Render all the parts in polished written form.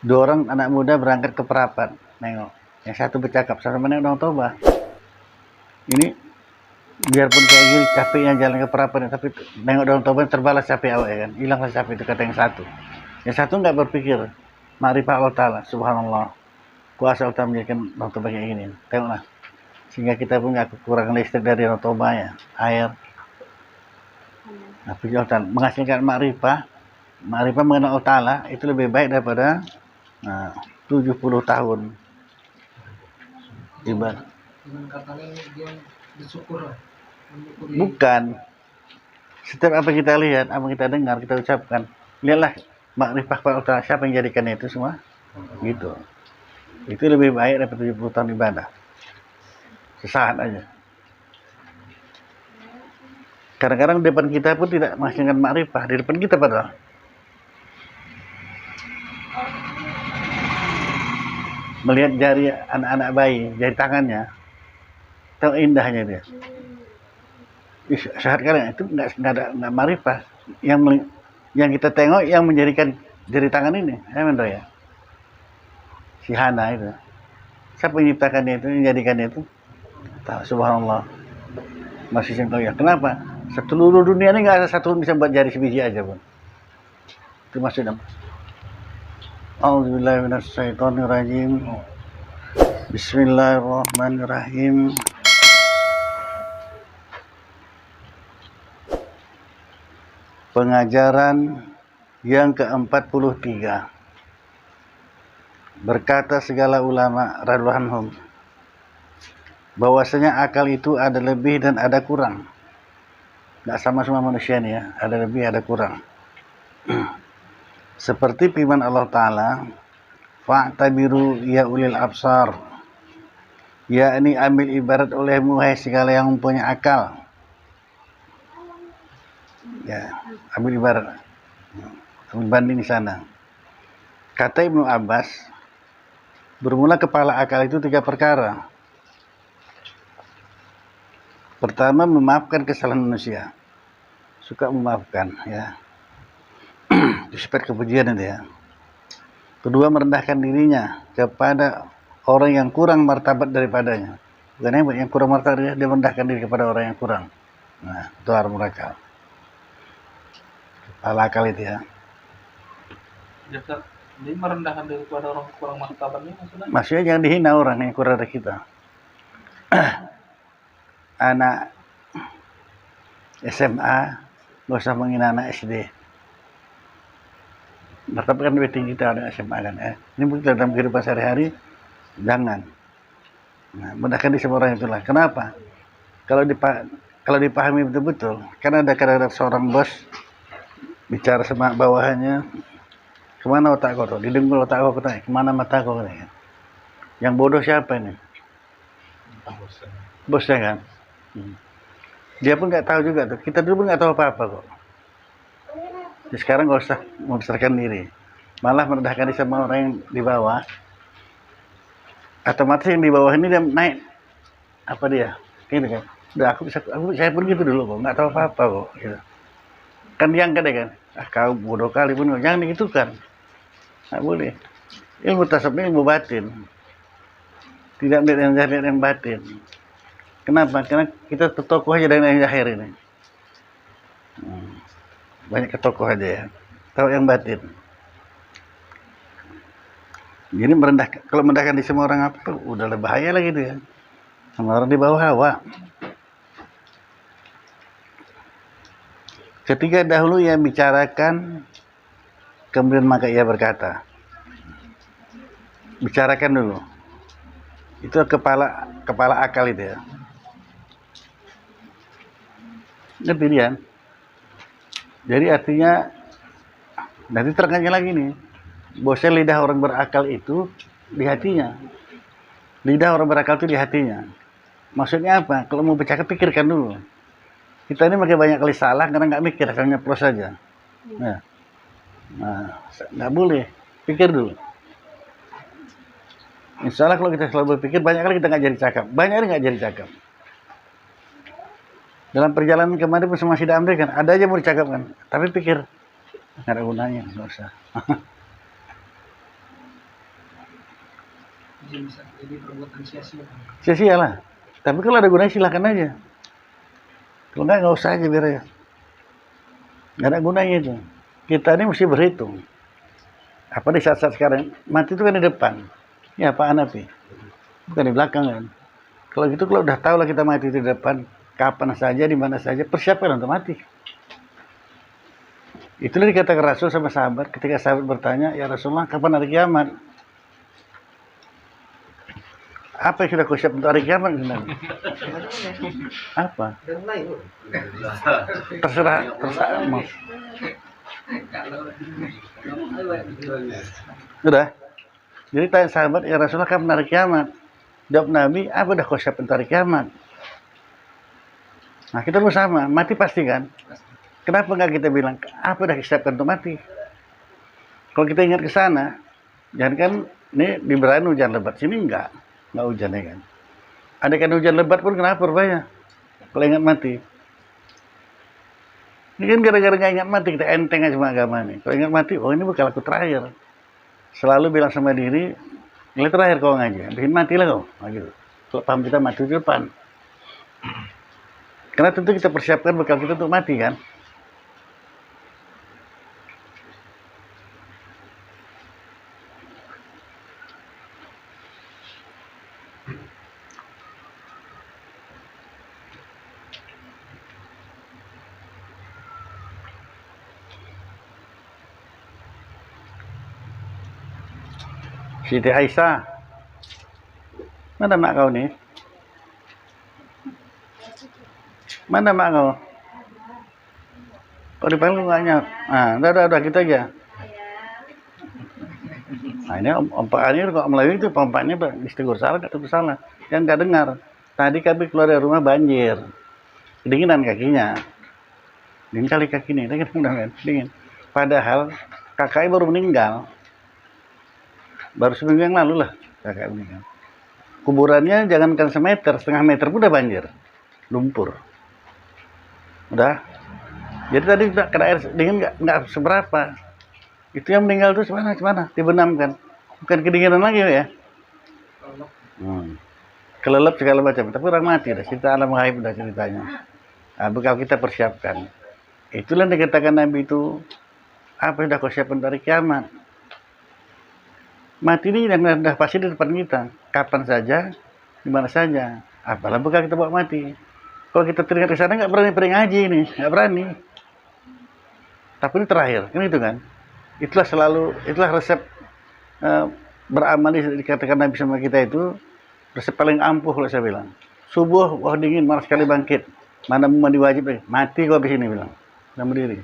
Dua orang anak muda berangkat ke perapat, nengok. Yang satu bercakap, sama nengok Danau Toba. Ini biarpun kayak gini capeknya jalan ke perapat, tapi nengok Danau Toba terbalas capek awak ya kan. Hilanglah capek itu kata yang satu. Yang satu nggak berpikir, Ma'rifah Allah Ta'ala, subhanallah. Kuasa Allah menjadikan Danau Toba kayak gini. Tengoklah. Sehingga kita pun nggak kekurangan listrik dari Danau Toba ya, air. Nah, menghasilkan ma'rifah, ma'rifah mengenal Allah Ta'ala itu lebih baik daripada 70 tahun ibadah. Dengan katanya dia bersyukur lah. Bukan. Setiap apa kita lihat, apa kita dengar, kita ucapkan, lihatlah makrifah Allah Ta'ala, siapa yang jadikan itu semua? Gitu. Itu lebih baik daripada 70 tahun ibadah. Sesaat aja. Kadang-kadang depan kita pun tidak menghasilkan makrifah, di depan kita padahal. Melihat jari anak-anak bayi, jari tangannya, tahu indahnya dia. Saat kalian itu nggak marifah. Yang kita tengok yang menjadikan jari tangan ini, ya. Si Hana itu. Siapa yang menciptakannya itu, yang menjadikannya itu? Tahu, subhanallah. Masih contoh ya. Kenapa? Seluruh dunia ini nggak ada satu bisa buat jari sebiji aja pun. Itu maksudnya. A'udzubillahi minasyaitonirrajim. Bismillahirrahmanirrahim. Pengajaran yang ke-43. Berkata segala ulama radhiyallahu anhum bahwasanya akal itu ada lebih dan ada kurang. Nggak sama semua manusia nih ya, ada lebih ada kurang. Seperti firman Allah Ta'ala, fa'tabiru ya ulil absar, yakni ambil ibarat olehmu hai segala yang mempunyai akal. Ya, ambil ibarat, ambil banding di sana. Kata Ibnu Abbas, bermula kepala akal itu 3 perkara. Pertama, memaafkan kesalahan manusia, suka memaafkan ya. Sifat kepujian itu ya. Kedua, merendahkan dirinya kepada orang yang kurang martabat daripadanya. Bukan yang kurang martabat, dia merendahkan diri kepada orang yang kurang. Nah, itu harus mereka. Kepala akal itu ya. Jadi merendahkan diri kepada orang kurang martabatnya maksudnya? Maksudnya jangan dihina orang yang kurang dari kita. Anak SMA nggak usah menghina anak SD. Martabat kan lebih tinggi kita anak SMA kan. Ini mungkin dalam kehidupan sehari-hari jangan. Nah, merendahkan diri sama orang itulah. Kenapa? Kalau dipahami betul-betul, karena ada kadang-kadang seorang bos bicara sama bawahannya, kemana otak kau? Didengkul otak kau katanya, kemana mata kau katanya. Yang bodoh siapa ini? Bosnya kan. Dia pun nggak tahu juga tuh. Kita dulu pun nggak tahu apa-apa kok. Jadi sekarang nggak usah membesarkan diri, malah merendahkan diri sama orang yang di bawah. Otomatis yang di bawah ini dia naik. Apa dia? Gitu kan. Udah saya pun gitu dulu kok, nggak tahu apa-apa kok. Gitu. Kan diangkat ya kan. Kau bodoh kali pun, jangan gitu kan. Nggak boleh. Ilmu tasawuf ini ilmu batin. Tidak melihat yang batin. Kenapa? Karena kita tertokoh aja dengan yang zahir ini. Banyak ketokoh aja ya. Tahu yang batin. Jadi kalau merendahkan di semua orang apa, udah lebih bahaya lagi tuh ya. Sama orang di bawah hawa. Ketika dahulu ia bicarakan, kemudian maka ia berkata. Bicarakan dulu. Itu kepala akal itu ya. Ngerti dia? Jadi artinya, nanti terangnya lagi nih, bahwasanya lidah orang berakal itu di hatinya. Lidah orang berakal itu di hatinya. Maksudnya apa? Kalau mau bercakap, pikirkan dulu. Kita ini makin banyak kali salah karena nggak mikir, asal nyeplos saja. Nah, nggak boleh, pikir dulu. Insya Allah kalau kita selalu berpikir, banyak kali kita nggak jadi cakap. Banyak kali nggak jadi cakap. Dalam perjalanan kemarin bersama si Damri kan, ada aja mau dicakapkan, tapi pikir nggak ada gunanya, nggak usah. bisa jadi perbuatan sia-sia. Sia-sia lah. Tapi kalau ada gunanya silakan aja. Kalau nggak usah aja biar ya. Nggak ada gunanya itu. Kita ini mesti berhitung. Apa di saat-saat sekarang, mati itu kan di depan. Ya Pak Anapi. Bukan di belakang kan. Kalau gitu kalau udah tahu lah kita mati di depan, kapan saja, di mana saja, persiapkan untuk mati. Itulah dikatakan Rasul sama sahabat ketika sahabat bertanya, ya Rasulullah kapan hari kiamat? Apa yang sudah kau siap untuk hari kiamat sebenarnya? Apa? Terserah mau. Sudah. Jadi tanya sahabat, ya Rasulullah kapan hari kiamat? Jawab Nabi, apa udah kau siap untuk hari kiamat? Nah kita bersama, mati pasti kan? Kenapa nggak kita bilang, apa udah disiapkan untuk mati? Kalau kita ingat ke sana, jangan kan, ini di Berani hujan lebat, sini nggak hujan ya kan. Ada kan hujan lebat pun kenapa rupanya? Kalau ingat mati. Ini kan gara-gara nggak ingat mati, kita enteng aja sama agama nih. Kalau ingat mati, oh ini bekal aku terakhir. Selalu bilang sama diri, ini terakhir kau ngaji, bikin matilah kau. Nah, gitu. Kalau paham kita mati di depan. Karena tentu kita persiapkan bekal kita untuk mati kan. Siti Aisyah, mana mak kau nih? Mana mak kau? Kau dipanggil nggak nyat? Udah kita aja. Nah ini om Pak Anir kok Melayu itu pompanya ditegur salah nggak salah, yang nggak dengar. Tadi kami keluar dari rumah banjir, kedinginan kakinya, dingin kali kaki nih, dingin. Padahal kakaknya baru meninggal. Baru seminggu yang lalu lah kakak meninggal. Kuburannya jangankan semeter, setengah meter pun udah banjir, lumpur. Udah. Jadi tadi kena air dingin nggak seberapa. Itu yang meninggal tuh mana? Dibenamkan. Bukan kedinginan lagi ya. Kelelep segala macam. Tapi orang mati dah. Cerita alam gaib dah ceritanya. Nah, bekal kita persiapkan. Itulah yang dikatakan Nabi itu. Apa yang sudah kau siapkan dari kiamat? Mati ini yang sudah pasti di depan kita. Kapan saja, di mana saja. Apalah bekal kita bawa mati. Kalau kita teringat ke sana nggak berani ngaji ini, nggak berani. Tapi ini terakhir, kan itu kan. Itulah resep beramal dikatakan Nabi sama kita itu resep paling ampuh kalau saya bilang. Subuh, wah dingin, malas sekali bangkit. Mana mau mandi wajib lagi, mati kok habis ini bilang. Dan berdiri.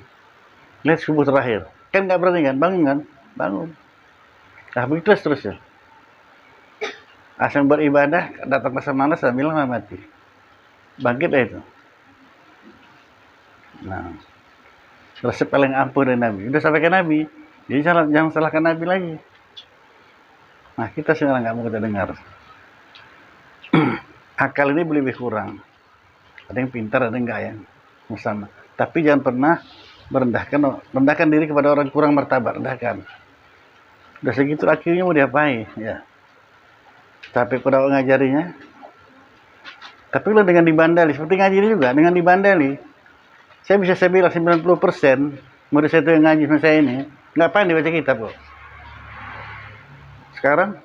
Lihat subuh terakhir, kan nggak berani kan, bangun kan, bangun. Nah begitu terus ya. Asal beribadah, datang masa malas, bilang mati. Bangkit lah itu. Nah, resep paling ampuh dari Nabi. Udah sampai ke Nabi, jadi jangan salahkan Nabi lagi. Nah kita sekarang nggak mau kita dengar. Akal ini lebih kurang. Ada yang pintar, ada yang enggak ya. Sama. Tapi jangan pernah merendahkan diri kepada orang kurang martabat, rendahkan. Udah segitu akhirnya mau diapain ya. Capek pada ngajarinya. Tapi lo dengan dibandali, seperti ngaji ini juga, dengan dibandali. Saya bilang 90% murid saya itu yang ngaji sama saya ini, nggak pandai baca kitab kok. Sekarang,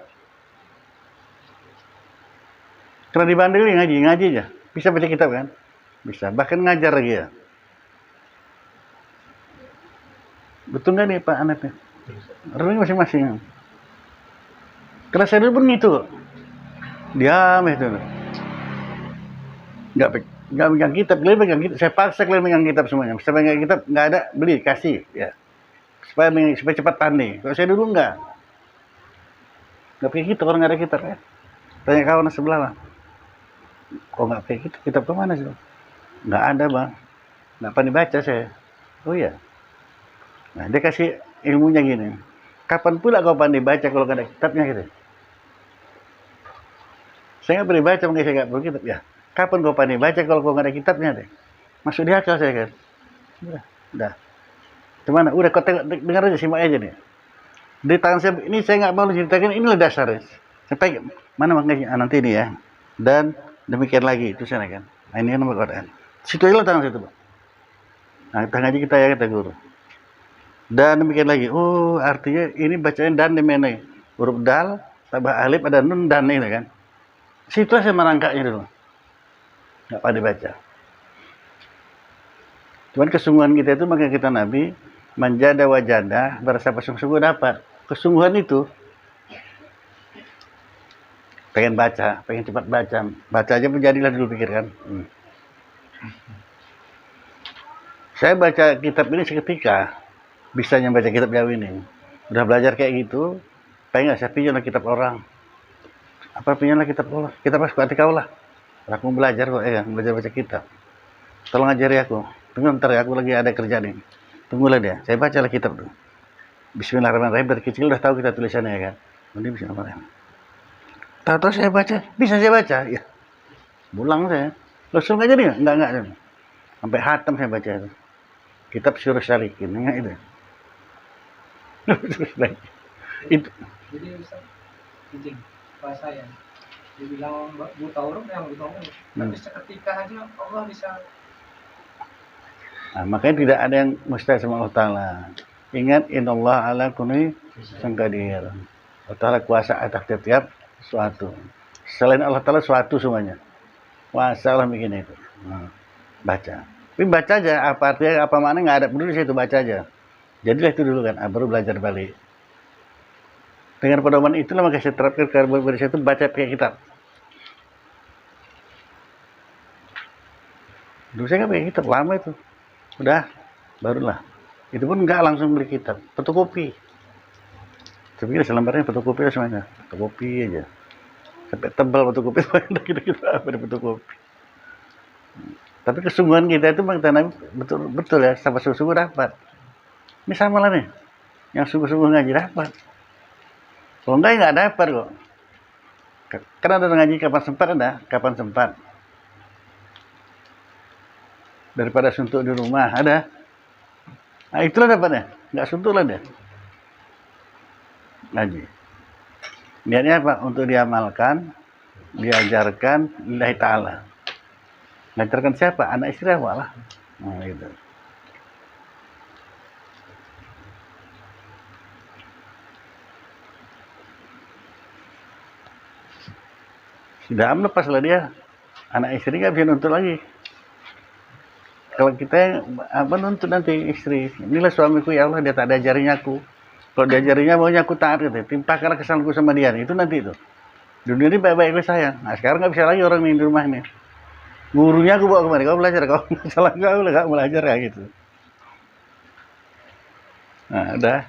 karena dibandali ngaji aja. Bisa baca kitab kan? Bisa, bahkan ngajar lagi ya. Betul nggak nih Pak Anaknya? Renung masing-masing. Karena saya dulu pun gitu. Diam itu. Nggak pegang kitab, kalian pegang kitab. Saya paksa kalian pegang kitab semuanya. Saya pegang kitab, nggak ada, beli, kasih. Ya. Supaya cepat pandai. Kalau saya dulu nggak pakai kitab, orang nggak ada kitab ya. Tanya kawan sebelah lah. Kok nggak pakai kitab kemana sih? Nggak ada bang. Nggak pandai baca saya. Oh iya. Nah dia kasih ilmunya gini. Kapan pula kau pandai baca kalau nggak ada kitabnya gitu? Saya nggak pandai baca, makanya saya nggak perlu kitab ya. Kapan kau pandai baca kalau kau nggak ada kitabnya deh? Masuk di akal saya kan. Udah. Gimana? Udah kau dengar aja, simak aja nih. Di tangan saya ini saya nggak mau ceritakan, inilah dasarnya. Sampai mana maknanya? Nanti ini ya. Dan demikian lagi itu sana kan. Nah, ini kan nomor Quran. Situ aja letak situ, Pak. Nah, kita ngaji kita ya kata guru. Dan demikian lagi. Oh, artinya ini bacaan dan di mana? Huruf dal, tambah alif, ada nun dan ini kan. Situ saya merangkaknya dulu. Nggak pada baca. Cuman kesungguhan kita itu maka kita Nabi menjada wajada berasa sungguh-sungguh dapat. Kesungguhan itu pengen baca, pengen cepat baca. Baca aja menjadilah dulu pikirkan. Saya baca kitab ini seketika. Bisanya baca kitab Jawa ini. Udah belajar kayak gitu, pengen nggak saya pinjamlah kitab orang. Apa pinjamlah kitab Allah? Kitab pas kuat kau lah. Aku belajar kok ya, belajar baca kitab. Tolong ajari aku. Tunggu ntar ya, aku lagi ada kerja nih. Tunggulah dia. Saya bacalah kitab tuh. Bismillahirrahmanirrahim. Dari kecil udah tahu kita tulisannya ya kan. Ini Bismillahirrahmanirrahim. Tahu-tahu saya baca, bisa saya baca. Ya, pulang saya. Langsung aja nih, enggak. Sampai hatam saya baca itu. Kitab Syurus Salikin, enggak itu. Itu. Jadi Ustaz, izin bahasa ya. Dibilang buta huruf yang buta huruf. Tapi seketika aja Allah bisa. Nah, makanya tidak ada yang mustahil sama Allah Ta'ala. Ingat, innallaha ala kulli syai'in qadir. Allah Ta'ala kuasa atas setiap sesuatu. Selain Allah Ta'ala suatu semuanya. Kuasa Allah bikin itu. Nah, baca. Tapi baca aja, apa artinya, apa makna nggak ada peduli situ, baca aja. Jadilah itu dulu kan, baru belajar balik. Dengan pedoman itulah maka saya terapkan ke beberapa itu baca pakai kitab. Dulu saya nggak pakai kitab, lama itu. Udah, barulah. Itu pun nggak langsung beli kitab, fotokopi. Saya pikir selembarnya fotokopi semuanya, fotokopi aja. Sampai tebal fotokopi, kita apa fotokopi. Tapi kesungguhan kita itu Bang Tanah betul ya, sama sungguh-sungguh dapat. Ini sama lah nih, yang sungguh-sungguh ngaji dapat. Kalau nggak dapat kok. Karena ada ngaji kapan sempat ada, kapan sempat. Daripada suntuk di rumah ada. Nah itulah dapatnya, nggak suntuk lah deh. Ngaji. Niatnya apa? Untuk diamalkan, diajarkan lillahi ta'ala. Ngajarkan siapa? Anak istri apa lah. Nah, gitu. Sudah lepas lah dia. Anak istri nggak bisa nuntut lagi. Kalau kita apa nuntut nanti istri. Inilah suamiku ya Allah, dia tak diajarinya aku. Kalau diajarinya maunya aku taat gitu. Timpakanlah kesalahanku sama dia. Itu nanti itu. Dunia ini baik-baik sayang. Nah sekarang nggak bisa lagi orang ini di rumah ini. Gurunya aku bawa kemari, kau belajar, kau salah kau lah, kau belajar kayak gitu. Nah, udah.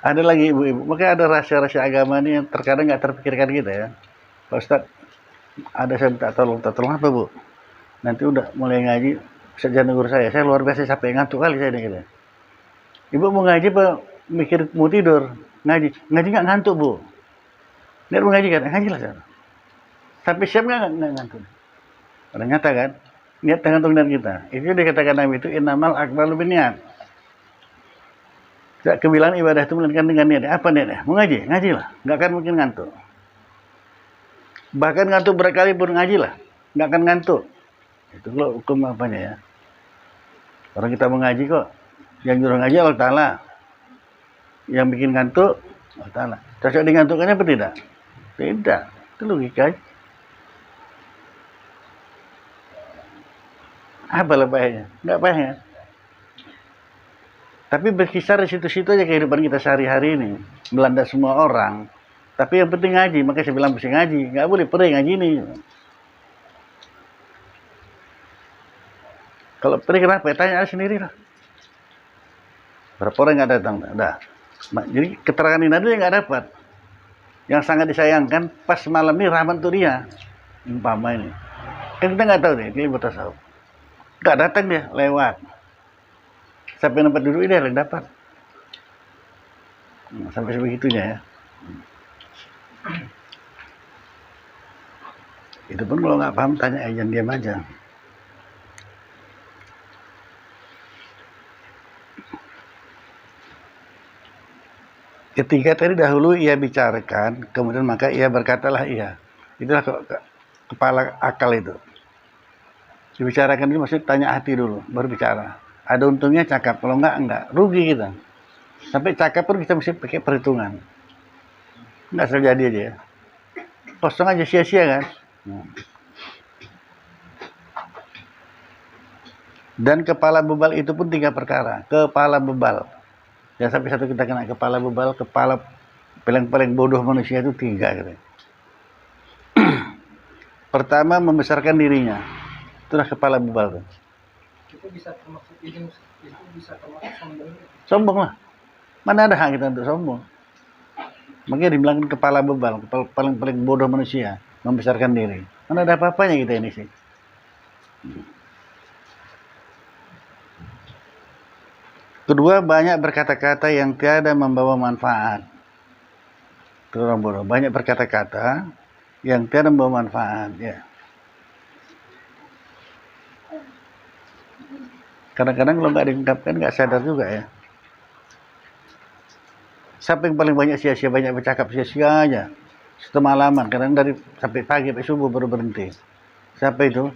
Ada lagi ibu-ibu, makanya ada rahasia-rahasia agama ini yang terkadang nggak terpikirkan kita ya. Pak Ustadz, ada saya minta tolong apa bu? Nanti udah mulai ngaji, sejak guru saya luar biasa capek ngantuk kali saya nih gitu. Ibu mau ngaji apa mikir mau tidur? Ngaji nggak ngantuk bu. Niat mau ngaji kan? Ngaji lah saya. Tapi siap nggak ngantuk? Orang nyata kan? Niat tergantung dengan kita. Itu dikatakan Nabi itu innamal a'malu binniyat. Tidak kebilangan ibadah itu melainkan dengan niat. Apa niatnya? Mau ngaji? Ngajilah. Nggak akan mungkin ngantuk. Bahkan ngantuk berkali pun ngajilah. Nggak akan ngantuk. Itu kalau hukum apanya ya. Orang kita mau ngaji kok. Yang nyuruh ngaji Allah Ta'ala. Yang bikin ngantuk Allah Ta'ala. Cocok dingantukannya apa tidak? Tidak. Itu logika. Apa bahayanya? Nggak bahaya. Tapi berkisar di situ-situ aja kehidupan kita sehari-hari ini. Melanda semua orang. Tapi yang penting ngaji. Makanya saya bilang mesti ngaji. Nggak boleh perih ngaji ini. Kalau perih kenapa? Ya, tanya sendiri lah. Berapa orang nggak datang? Dah. Jadi keterangan ini ada yang nggak dapat. Yang sangat disayangkan pas malam ini rahmat untuk dia. Umpama ini. Kan kita nggak tahu nih. Ini bertasawuf. Nggak datang dia, lewat. Sampai tempat duduk dia yang dapat. Sampai sebegitunya ya. Itu pun kalau nggak paham tanya aja, diam aja. Ketika tadi dahulu ia bicarakan, kemudian maka ia berkatalah ia. Itulah kepala akal itu. Dibicarakan dulu maksudnya tanya hati dulu, baru bicara. Ada untungnya cakap, kalau enggak. Rugi kita. Sampai cakap pun kita mesti pakai perhitungan. Enggak terjadi aja ya. Kosong aja, sia-sia kan. Dan kepala bebal itu pun 3 perkara. Kepala bebal. Ya sampai satu kita kena kepala bebal, kepala paling bodoh manusia itu 3 gitu. Pertama, membesarkan dirinya. Itulah kepala bebal tuh. Itu bisa termasuk izin, itu bisa termasuk sombong. Sombong lah. Mana ada hak kita untuk sombong. Makanya dibilang kepala bebal, kepala paling bodoh manusia, membesarkan diri. Mana ada apa-apanya kita ini sih. Kedua, banyak berkata-kata yang tiada membawa manfaat. Itu orang bodoh. Banyak berkata-kata yang tiada membawa manfaat. Ya. Kadang-kadang kalau nggak diungkapkan nggak sadar juga ya. Siapa yang paling banyak sia-sia, banyak bercakap sia-sia aja. Semalaman, kadang dari sampai pagi sampai subuh baru berhenti. Siapa itu?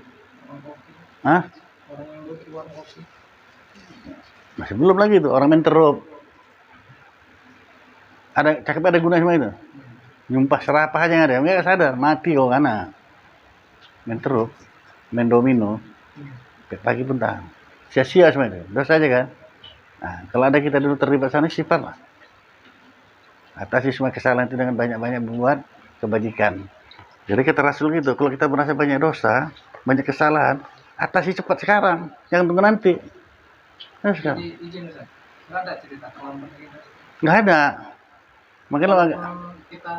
Hah? Orang yang duduk di warung kopi. Masih belum lagi tuh, orang main terup. Ada cakap ada guna semua itu. Nyumpah serapah aja nggak ada, nggak sadar, mati kok karena main terup, main domino, pagi pun tahan. Sia-sia semua itu, dosa aja kan. Nah, kalau ada kita dulu terlibat sana, sifat lah. Atasi semua kesalahan itu dengan banyak-banyak membuat kebajikan. Jadi kata Rasul gitu, kalau kita merasa banyak dosa, banyak kesalahan, atasi cepat sekarang, jangan tunggu nanti. Nah, sekarang. Jadi izin Ustaz, nggak ada cerita terlambat gitu. Nggak ada. Makanya lo agak, Walaupun kita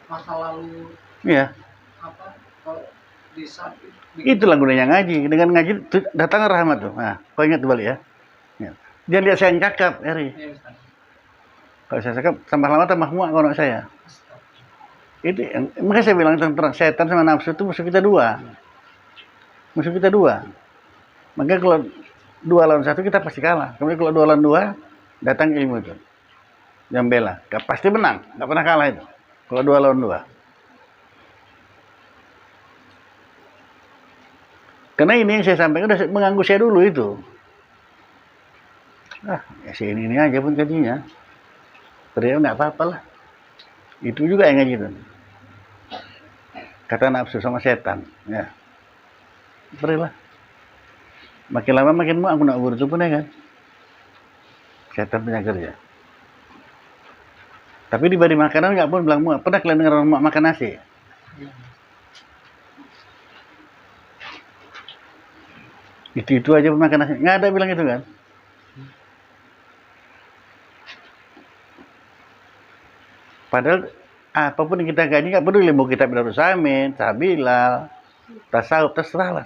masa lalu iya. apa kalau di saat Itulah gunanya ngaji. Dengan ngaji datang rahmat tuh. Nah, kau ingat tuh balik ya. Ya. Dia lihat saya yang cakap, Eri. ya, Ustaz. Kalau saya cakap, tambah lama tambah muak kalau saya. Itu yang, makanya saya bilang tentang setan sama nafsu itu musuh kita dua. Musuh kita dua. Makanya kalau 2 lawan 1 kita pasti kalah. Kemudian kalau 2 lawan 2, datang ilmu itu. Yang bela. Pasti menang. Nggak pernah kalah itu. Kalau 2 lawan 2. Karena ini yang saya sampaikan udah mengganggu saya dulu itu. Ya si ini aja pun gajinya. Ternyata nggak apa-apa lah. Itu juga yang ngaji itu. Kata nafsu sama setan. Ya. Berilah. Makin lama makin muak aku nak urut itu pun ya kan. Setan punya kerja. Tapi diberi makanan nggak pun bilang muak. Pernah kalian dengar orang muak makan nasi? Itu aja pun makan nasi. Nggak ada bilang itu kan. Padahal apapun yang kita gaji nggak peduli mau kita Darus Samin, Sabilal, tasawuf, terserah lah.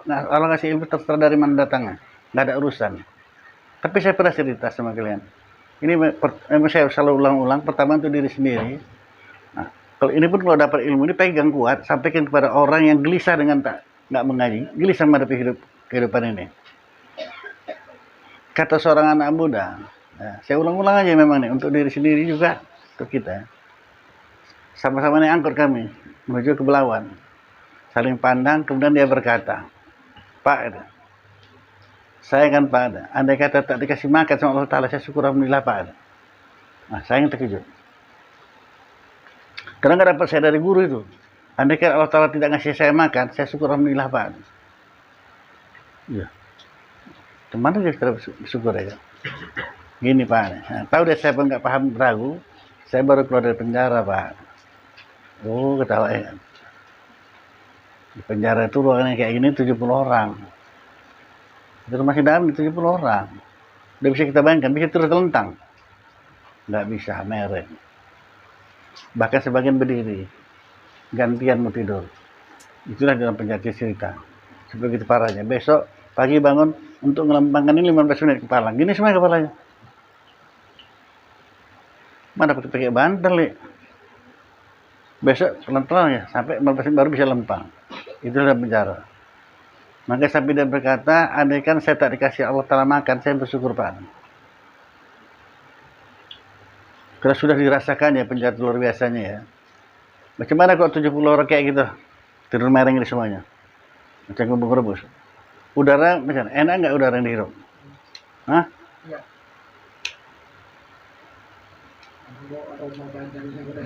Allah ngasih ilmu terserah dari mana datangnya. Nggak ada urusan. Tapi saya pernah cerita sama kalian. Ini saya selalu ulang-ulang. Pertama untuk diri sendiri. Nah, kalau ini pun kalau dapat ilmu ini pegang kuat. Sampaikan kepada orang yang gelisah dengan nggak mengaji. Gelisah menghadapi kehidupan ini. Kata seorang anak muda. Nah, saya ulang-ulang aja memang nih. Untuk diri sendiri juga. Untuk kita. Sama-sama naik angkot kami. Menuju ke Belawan. Saling pandang. Kemudian dia berkata. Pak, saya kan Pak, andai kata tak dikasih makan sama Allah Ta'ala, saya syukur alhamdulillah Pak. Nah, saya yang terkejut. Karena nggak dapat saya dari guru itu. Andai kata Allah Ta'ala tidak ngasih saya makan, saya syukur alhamdulillah Pak. Iya. Kemana dia bersyukur ya? Gini Pak. Nah, tahu deh saya pun nggak paham ragu. Saya baru keluar dari penjara Pak. Oh, ketawa ya. Di penjara itu ruangannya kayak gini 70 orang. Itu masih dalam 70 orang. Udah bisa kita bayangkan, bisa terus telentang. Nggak bisa, merek. Bahkan sebagian berdiri. Gantian mau tidur. Itulah dalam penjara cerita. Sebegitu parahnya. Besok pagi bangun untuk ngelempangkan ini 15 menit kepala. Gini semua kepalanya. Mana pakai bantal ya. Besok pelan-pelan ya, sampai 15 menit baru bisa lempang. Itulah dalam penjara. Maka sampai dia berkata, andaikan saya tak dikasih Allah Ta'ala makan, saya bersyukur Pak. Kalau sudah dirasakan ya penjara luar biasanya ya. Macam mana kok 70 orang kayak gitu? Tidur mereng ini semuanya. Macam kumpul rebus. Udara macam enak nggak udara yang dihirup? Hah? Iya. Aroma badannya udah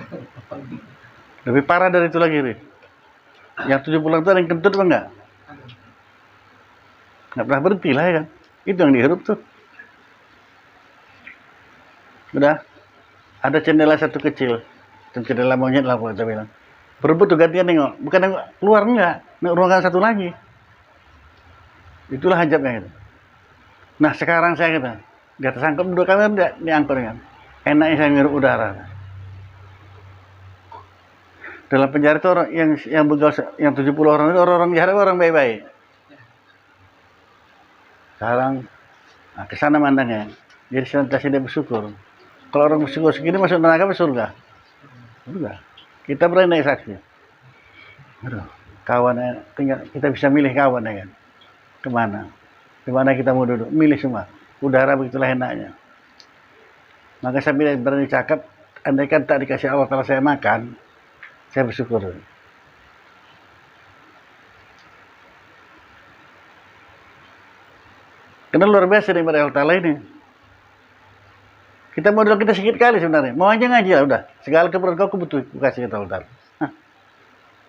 Lebih parah dari itu lagi, Ri. Yang 70 orang itu ada yang kentut apa enggak? ada. Nggak pernah berhenti lah ya kan. Itu yang dihirup tuh. Udah. Ada jendela satu kecil. Jendela monyet lah kalau kita bilang. Berebut tuh gantian nengok. Bukan nengok keluar enggak. Nengok ruangan satu lagi. Itulah hajabnya gitu. Nah sekarang saya gitu. Di atas angkot dua kali diangkut kan. Enaknya saya ngirup udara. Dalam penjara itu orang yang begal yang 70 orang itu orang-orang jahat orang baik-baik. Sekarang nah, ke sana mandangnya. Jadi senantiasa dia bersyukur. Kalau orang bersyukur segini masuk neraka ke surga. Surga. Kita berani naik saksi. Aduh, kawannya tinggal kita bisa milih kawan ya kan. Kemana? Dimana kita mau duduk? Milih semua. Udara begitulah enaknya. Maka saya berani cakap, andaikan tak dikasih Allah kalau saya makan, saya bersyukur. Karena luar biasa dari Allah Ta'ala ini. Kita modal kita sedikit kali sebenarnya. Mau aja ngaji lah udah. Segala keperluan kau butuh kasih kita Allah Ta'ala.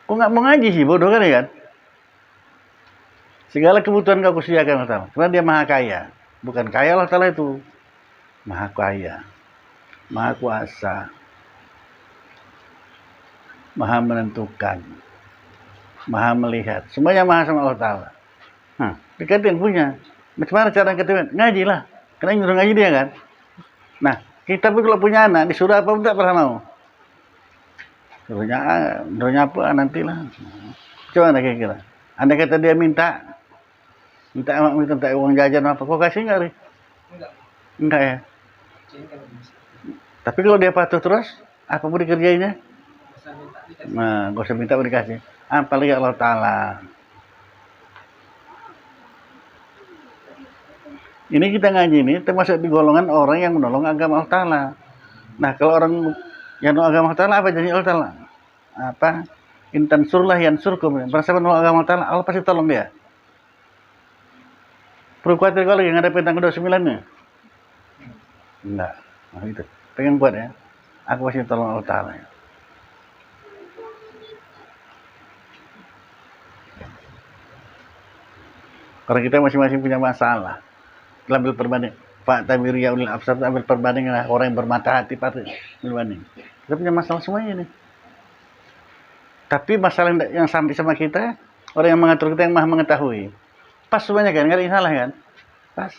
Kok nggak mau ngaji sih bodoh kan ya kan? Segala kebutuhan kau sediakan Allah Ta'ala. Karena dia maha kaya. Bukan kaya Allah Ta'ala itu. Maha kaya. Maha kuasa. Maha menentukan. Maha melihat. Semuanya maha sama Allah Ta'ala. Dekat yang punya. Macam mana cara ketemu? Ngaji lah. Karena nyuruh ngaji dia kan. Nah, kita pun kalau punya anak, disuruh apa pun tak pernah mau. Suruhnya apa nantilah. Coba anda kira-kira. Anda kata dia minta uang jajan apa, kok kasih nggak, Ri? Enggak ya. Tapi kalau dia patuh terus, apa pun dikerjainnya? Nah, gak usah minta pun dikasih. Apalagi Allah Ta'ala. Ini kita ngaji ini termasuk di golongan orang yang menolong agama Allah Ta'ala. Nah, kalau orang yang menolong agama Allah Ta'ala, apa janji Allah Ta'ala? Apa? Intan surlah yang surkum. Merasa menolong agama Allah Ta'ala, Allah pasti tolong dia. Perlu khawatir kalau lagi ngadepin tanggal 29 nya? Enggak. Nah, itu. Pengen buat ya. Aku pasti tolong Allah Ta'ala. Ya. Karena kita masing-masing punya masalah. Kita ambil perbanding. Pak Tabir Yaulil Absar ambil perbanding lah. Orang yang bermata hati pasti berbanding. Kita punya masalah semuanya ini. Tapi masalah yang sampai sama kita, orang yang mengatur kita yang maha mengetahui. Pas semuanya kan, nggak ada yang salah kan? Pas.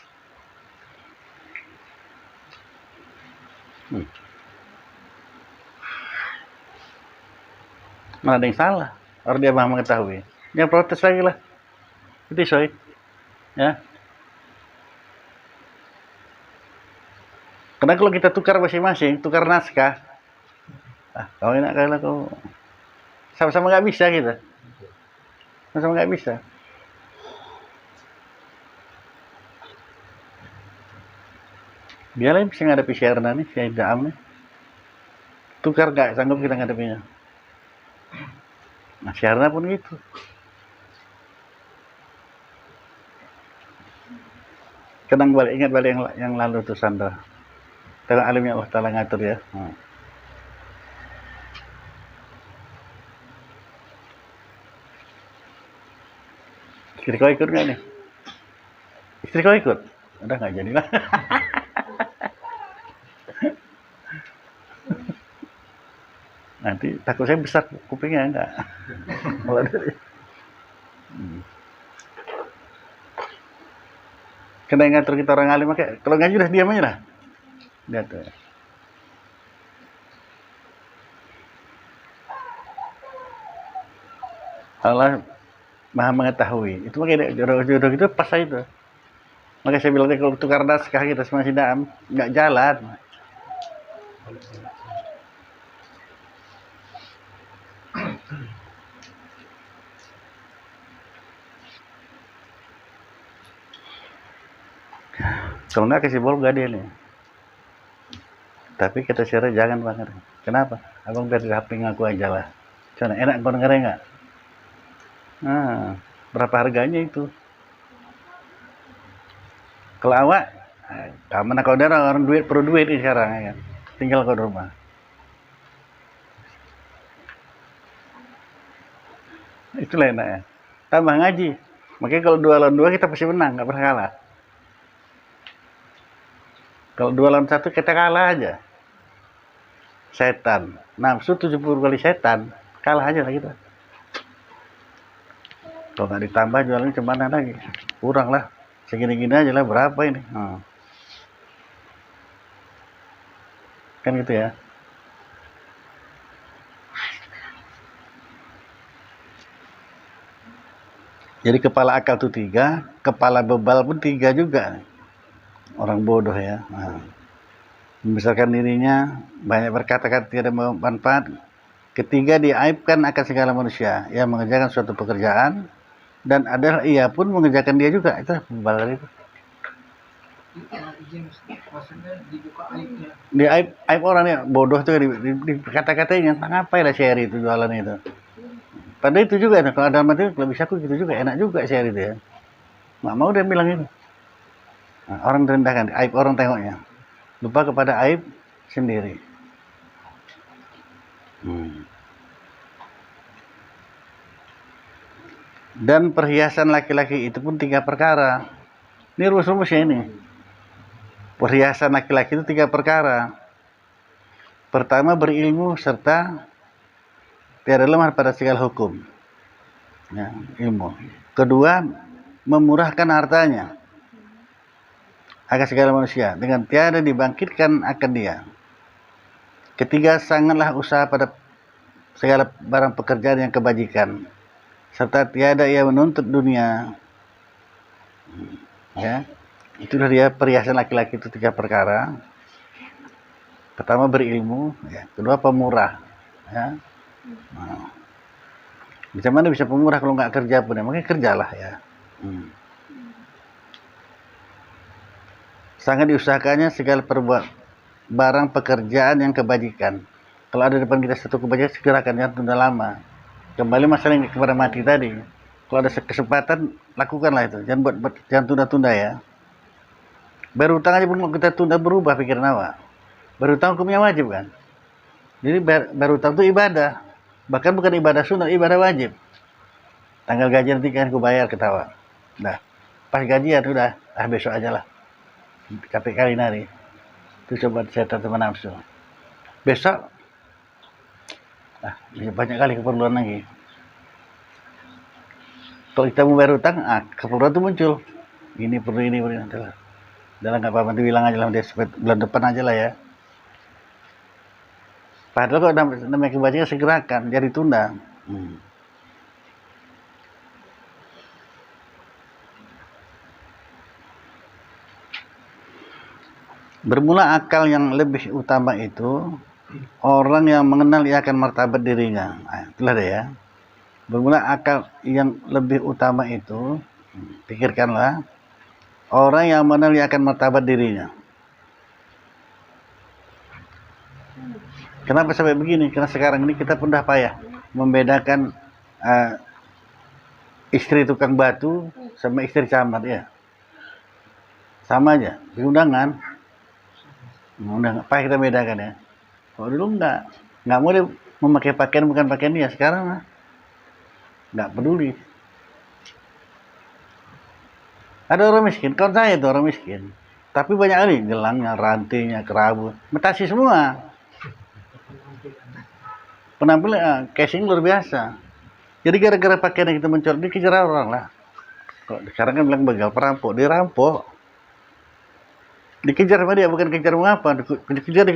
Mana ada yang salah? Orang dia maha mengetahui. Jangan protes lagi lah. Itu soy. Ya. Karena kalau kita tukar masing-masing, tukar naskah, kau enak kali lah kau. Sama-sama nggak bisa kita. Sama-sama nggak bisa. Dia lain bisa ngadapi Syarna nih, si Daam nih. Tukar nggak sanggup kita ngadapinya. Nah, Syarna pun gitu. Kenang balik, ingat balik yang lalu tuh Sandra. Tengok alimnya Allah Ta'ala ngatur ya. Istri kau ikut nggak nih? Istri kau ikut? Udah nggak jadilah. Nanti takut saya besar kupingnya enggak. Kalau dari kena ngatur kita orang alim kayak kalau ngaji udah diam aja lah. Lihat tuh. Allah maha mengetahui. Itu makanya jodoh-jodoh itu pas itu. Makanya saya bilang kalau tukar naskah kita sama si Daam nggak jalan. Kalau nggak kasih bol nggak dia nih. Tapi kata Syara jangan Bang. Kenapa? Abang biar di HP ngaku aja lah. Soalnya enak kau dengarnya nggak? Nah, berapa harganya itu? Kalau awak, mana kau darah orang duit perlu duit ini sekarang ya kan? Tinggal kau di rumah. Itulah enaknya. Tambah ngaji. Makanya kalau 2 lawan 2 kita pasti menang, nggak pernah kalah. Kalau 2 lawan 1 kita kalah aja. Setan. Nafsu 70 kali setan. Kalah aja lah kita. Kalau nggak ditambah jualannya cemana lagi. Kurang lah. Segini-gini aja lah. Berapa ini? Kan gitu ya. Jadi kepala akal itu 3. Kepala bebal pun 3 juga. Orang bodoh ya. Membesarkan dirinya, banyak berkata-kata tidak bermanfaat. Ketiga, diaibkan akan segala manusia yang mengerjakan suatu pekerjaan, dan adalah ia pun mengerjakan dia juga. Itu bebal itu. Maksudnya dibuka aibnya. Di aib orang ya bodoh tuh di kata-katanya tentang apa ya share itu jualan itu. Padahal itu juga kalau ada mati lebih bisa aku gitu juga enak juga share itu ya. Nggak mau dia bilang itu. Nah, orang direndahkan, aib orang tengoknya. Lupa kepada aib sendiri. Dan perhiasan laki-laki itu pun 3 perkara. Ini rumus-rumusnya ini. Perhiasan laki-laki itu 3 perkara. Pertama, berilmu serta tiada lemah pada segala hukum. Ya, ilmu. Kedua, memurahkan hartanya akan segala manusia dengan tiada dibangkitkan akan dia. Ketiga, sangatlah usaha pada segala barang pekerjaan yang kebajikan, serta tiada ia menuntut dunia. Ya, itulah dia perhiasan laki-laki itu 3 perkara. Pertama berilmu, ya. Kedua pemurah. Ya. Nah, bisa mana bisa pemurah kalau nggak kerja pun ya, makanya kerjalah ya. Sangat diusahakannya segala barang pekerjaan yang kebajikan. Kalau ada depan kita satu kebajikan, segerakan, jangan tunda lama. Kembali masalah yang kepada mati tadi. Kalau ada kesempatan, lakukanlah itu. Jangan tunda-tunda ya. Berhutang aja pun kita tunda, berubah pikiran awak. Berhutang hukumnya wajib kan. Jadi berhutang itu ibadah. Bahkan bukan ibadah sunat, ibadah wajib. Tanggal gajian nanti kan aku bayar ketawa. Nah, pas gajian udah, besok aja lah. Capek kali nari. Itu coba setan teman nafsu. Besok, banyak kali keperluan lagi. Kalau kita mau bayar utang, keperluan itu muncul. Ini perlu ini. Udah nggak apa-apa, nanti bilang aja lah dia bulan depan aja lah ya. Padahal kalau namanya kebajikan segerakan, jadi tunda. Bermula akal yang lebih utama itu orang yang mengenal ia akan martabat dirinya. Itulah dia ya. Bermula akal yang lebih utama itu, pikirkanlah, orang yang mengenal ia akan martabat dirinya. Kenapa sampai begini? Karena sekarang ini kita pun dah payah membedakan istri tukang batu sama istri camat ya. Sama aja, di undangan. Udah payah kita bedakan ya. Kalau dulu nggak mau dia memakai pakaian bukan pakaian dia. Sekarang nggak peduli. Ada orang miskin, kawan saya itu orang miskin. Tapi banyak kali gelangnya, rantainya, kerabu, metasi semua. Penampilan casing luar biasa. Jadi gara-gara pakaian yang kita mencolok, dikejar orang lah. Kok sekarang kan bilang begal perampok, dirampok. Dikejar sama dia, bukan kejar mau apa, dikejar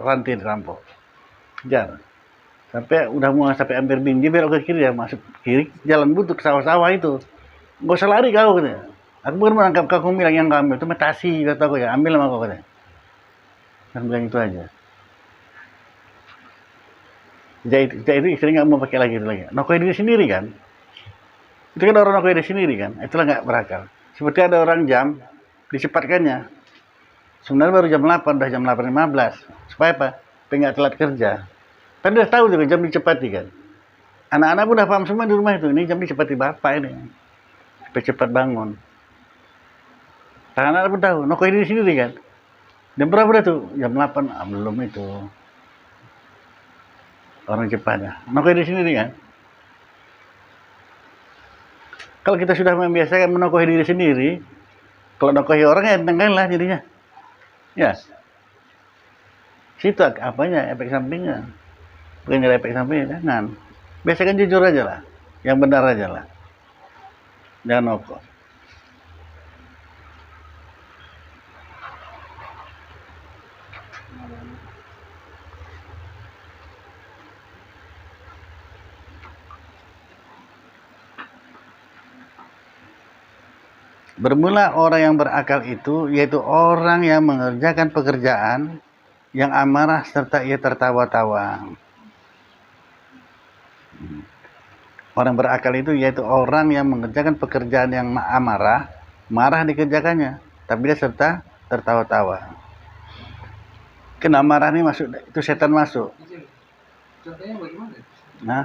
rantai dirampok. Kejar. Sampai udah mau sampai hampir binti, belok ke kiri ya, masuk kiri, jalan buntu ke sawah-sawah itu. Nggak usah lari kau katanya. Aku bukan menangkap kau, bilang yang kau ambil itu metasi, kata aku ya, ambil sama kau katanya. Kan bilang itu aja. Jadi itu istri nggak mau pakai lagi itu lagi. Nokoi diri sendiri kan. Itu kan orang nokoi diri sendiri kan. Itulah nggak berakal. Seperti ada orang jam, dicepatkannya. sebenarnya baru jam 8, udah jam 8.15. Supaya apa? Supaya nggak telat kerja. Kan udah tahu juga jam dicepati kan. Anak-anak pun udah paham semua di rumah itu. Ini jam dicepati bapak ini. Supaya cepat bangun. Anak-anak pun tahu. Nokoh diri sendiri kan. Jam berapa udah tuh? Jam 8. Ah, belum itu. Orang cepatnya. Nokoh diri sendiri kan. Kalau kita sudah membiasakan menokohi diri sendiri, kalau nokohi orang ya enteng lah jadinya. Ya. Situ apanya, efek sampingnya. Bukan ada efek sampingnya, jangan. Biasakan jujur aja lah. Yang benar aja lah. Jangan nokoh. Bermula orang yang berakal itu, yaitu orang yang mengerjakan pekerjaan yang amarah serta ia tertawa-tawa. Orang berakal itu yaitu orang yang mengerjakan pekerjaan yang amarah, marah dikerjakannya, tapi dia serta tertawa-tawa. Kena marah ini masuk, itu setan masuk. Contohnya bagaimana? Nah,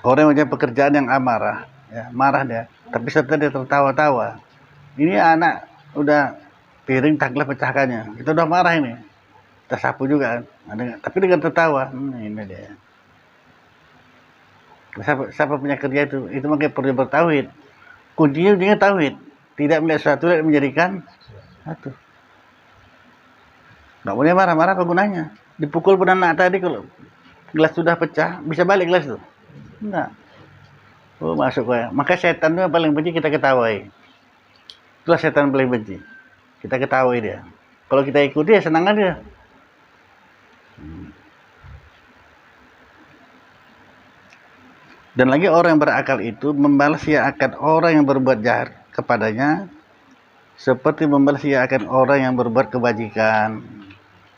orang yang punya pekerjaan yang amarah, ya, marah dia, tapi serta dia tertawa-tawa. Ini anak udah piring taklah pecahkannya, kita udah marah ini, kita sapu juga, tapi dengan tertawa. Ini dia. Siapa punya kerja itu makanya perlu bertauhid. Kuncinya ujungnya tauhid, tidak melihat sesuatu dan menjadikan satu. Nggak boleh marah-marah, apa gunanya? Dipukul pun anak tadi, kalau gelas sudah pecah, bisa balik gelas tuh. Enggak. Oh, masuk ya. Maka setan itu yang paling benci kita ketawai. Itulah setan paling benci. Kita ketawai dia. Kalau kita ikuti ya senang aja. Dan lagi orang yang berakal itu membalas ia akan orang yang berbuat jahat kepadanya seperti membalas ia akan orang yang berbuat kebajikan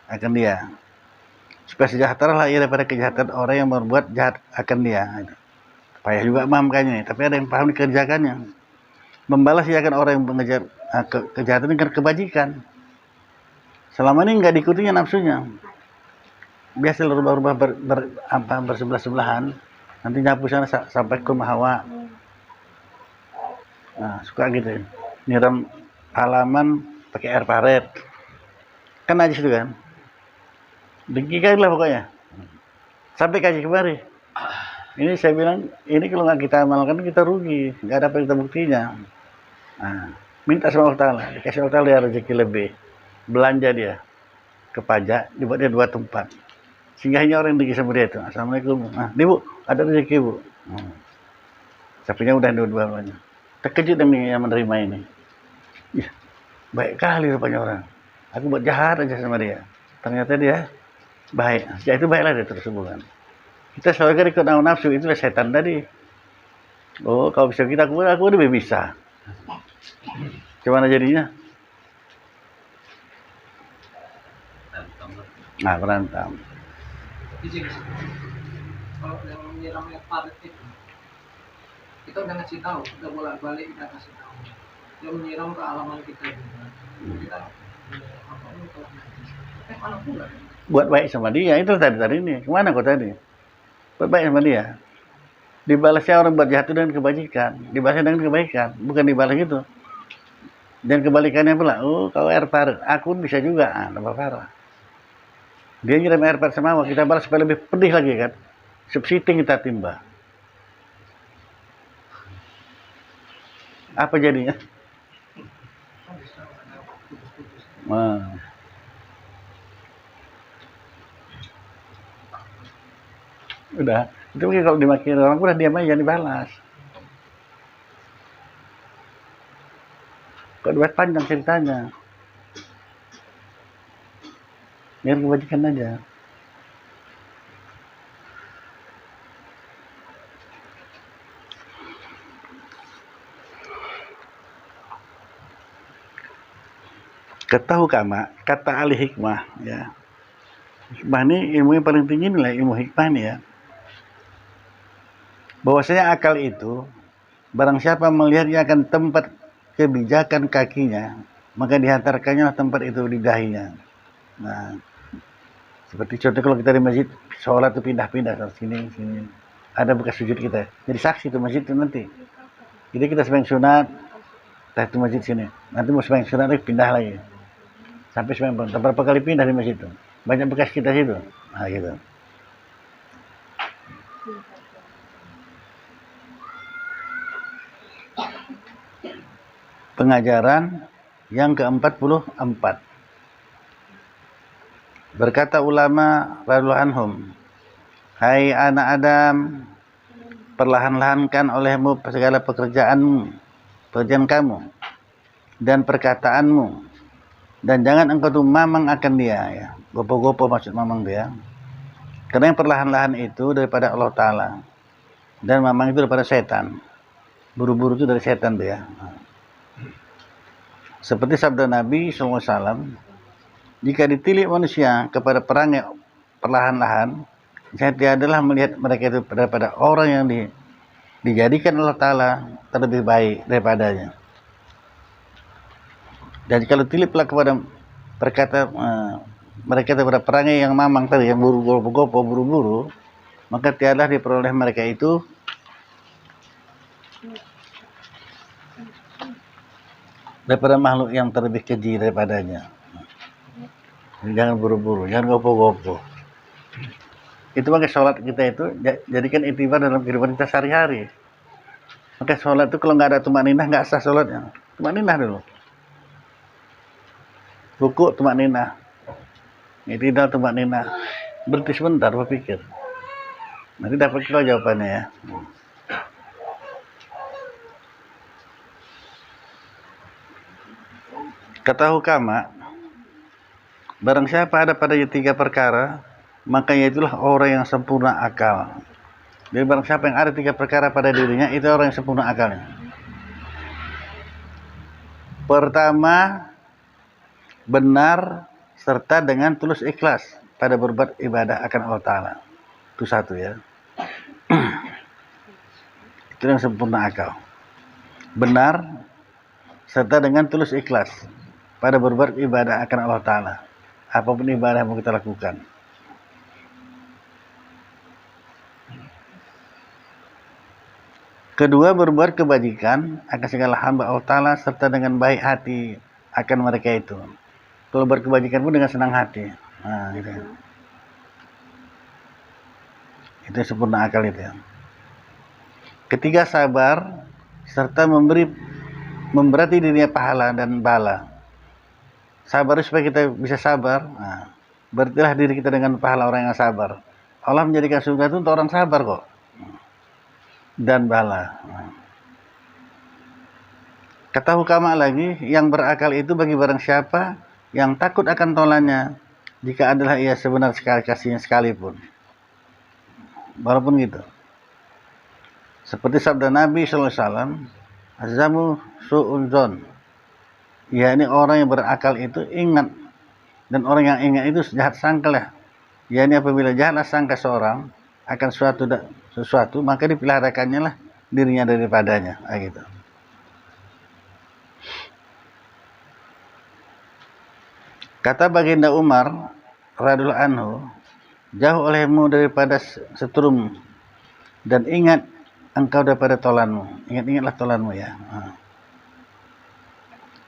akan dia. Supaya sejahteralah ia daripada kejahatan orang yang berbuat jahat akan dia. Payah juga mahamkannya, tapi ada yang paham dikerjakannya. Membalas ia akan orang yang mengejar kejahatan dengan kebajikan. Selama ini nggak diikutinya nafsunya. Biasa rubah-rubah bersebelah-sebelahan. Nanti nyapu sana sampai ke Hawa. Nah, suka gitu. Nyiram halaman pakai air paret. Kan najis itu kan. Dengki kali lah pokoknya. Sampai kaji kemari. Ini saya bilang, ini kalau nggak kita amalkan kita rugi. Nggak ada kita buktinya. Nah, minta sama Allah Ta'ala. Dikasih Allah Ta'ala ya rezeki lebih. Belanja dia ke pajak, dibuat dia 2 tempat. Sehingga hanya orang yang dikasih sama dia itu. Assalamualaikum. Nah, ini bu, ada rezeki bu. Sapinya udah 2-2-nya. Terkejut yang menerima ini. Ya, baik kali rupanya orang. Aku buat jahat aja sama dia. Ternyata dia baik. Sejak itu baiklah dia terus hubungan. Kita selalu ikut nafsu, itu setan tadi. Oh, kalau bisa kita, aku lebih bisa. Gimana jadinya? Nah, berantem. Kalau yang menyiram air paret itu, kita udah ngasih tahu, udah bolak-balik kita kasih tahu. Dia menyiram ke halaman kita juga. Kita apa ini kalau najis. Mana pula? Buat baik sama dia, itu tadi ini. Kemana kok tadi? Buat baik sama dia. Dibalasnya orang buat jahat dengan kebajikan. Dibalasnya dengan kebaikan. Bukan dibalas gitu. Dan kebalikannya pula. Oh, kau air paret. Aku bisa juga. Apa parah. Dia nyiram air paret sama kita balas supaya lebih pedih lagi kan. Subsidi kita timba. Apa jadinya? Nah. Udah, itu mungkin kalau dimaki orang udah diam aja, jangan dibalas. Kok dibuat panjang ceritanya. Biar kebajikan aja. Ketahu kama, kata ahli hikmah ya. Hikmah ini ilmu yang paling tinggi inilah ilmu hikmah ini ya. Bahwasanya akal itu barang siapa melihatnya akan tempat kebijakan kakinya, maka dihantarkannya tempat itu di dahinya. Nah, seperti contoh kalau kita di masjid, sholat itu pindah-pindah dari sini, sini. Ada bekas sujud kita. Jadi saksi itu masjid itu nanti. Jadi kita sembahyang sunat, itu masjid sini. Nanti mau sembahyang sunat lagi pindah lagi. Sampai sembahyang berapa kali pindah di masjid itu. Banyak bekas kita situ. Nah, gitu. Pengajaran yang ke-44. Berkata ulama radhiyallahu anhum, hai anak Adam, perlahan-lahankan olehmu segala pekerjaan kamu dan perkataanmu, dan jangan engkau tuh mamang akan dia, ya. Gopo-gopo maksud mamang dia. Karena yang perlahan-lahan itu daripada Allah Ta'ala, dan mamang itu daripada setan. Buru-buru itu dari setan dia. Seperti sabda Nabi SAW, jika ditilik manusia kepada perangai perlahan-lahan, saya tiadalah melihat mereka itu daripada orang yang dijadikan Allah Ta'ala terlebih baik daripadanya. Dan kalau tilik pula kepada mereka daripada perangai yang mamang tadi, yang buru-buru, maka tiadalah diperoleh mereka itu daripada makhluk yang terlebih keji daripadanya. Jangan buru-buru, jangan gopo-gopo. Itu pakai sholat kita itu jadikan itibar dalam kehidupan kita sehari-hari. Maka sholat itu kalau nggak ada tumaninah nggak sah sholatnya. Tumaninah dulu. Ruku tumaninah. I'tidal tumaninah. Berhenti sebentar berpikir. Nanti dapat kita jawabannya ya. Kata hukama, barang siapa ada pada 3 perkara, maka itulah orang yang sempurna akal. Jadi barang siapa yang ada 3 perkara pada dirinya, itu orang yang sempurna akalnya. Pertama, benar serta dengan tulus ikhlas pada berbuat ibadah akan Allah Ta'ala. Itu satu ya. Itu yang sempurna akal. Benar serta dengan tulus ikhlas pada berbuat ibadah akan Allah Ta'ala. Apapun ibadah yang mau kita lakukan. Kedua, berbuat kebajikan akan segala hamba Allah Ta'ala serta dengan baik hati akan mereka itu. Kalau berkebajikan pun dengan senang hati. Nah, gitu. Itu sempurna akal itu ya. Ketiga, sabar serta memberati dirinya pahala dan bala. Sabar supaya kita bisa sabar. Nah, berartilah diri kita dengan pahala orang yang sabar. Allah menjadikan surga itu untuk orang sabar kok. Dan bala. Nah. Kata hukama lagi, yang berakal itu bagi barang siapa yang takut akan tolannya, jika adalah ia sebenar sekali kasihnya sekalipun. Walaupun gitu. Seperti sabda Nabi SAW, azamu su'unzon. Ya, ini orang yang berakal itu ingat, dan orang yang ingat itu jahat sangka lah. Ya, ini apabila jahatlah sangka seorang akan sesuatu, maka dipeliharakannya lah dirinya daripadanya. Gitu. Kata baginda Umar radhiyallahu anhu, jauh olehmu daripada setrum dan ingat engkau daripada tolanmu. Ingat-ingatlah tolanmu ya.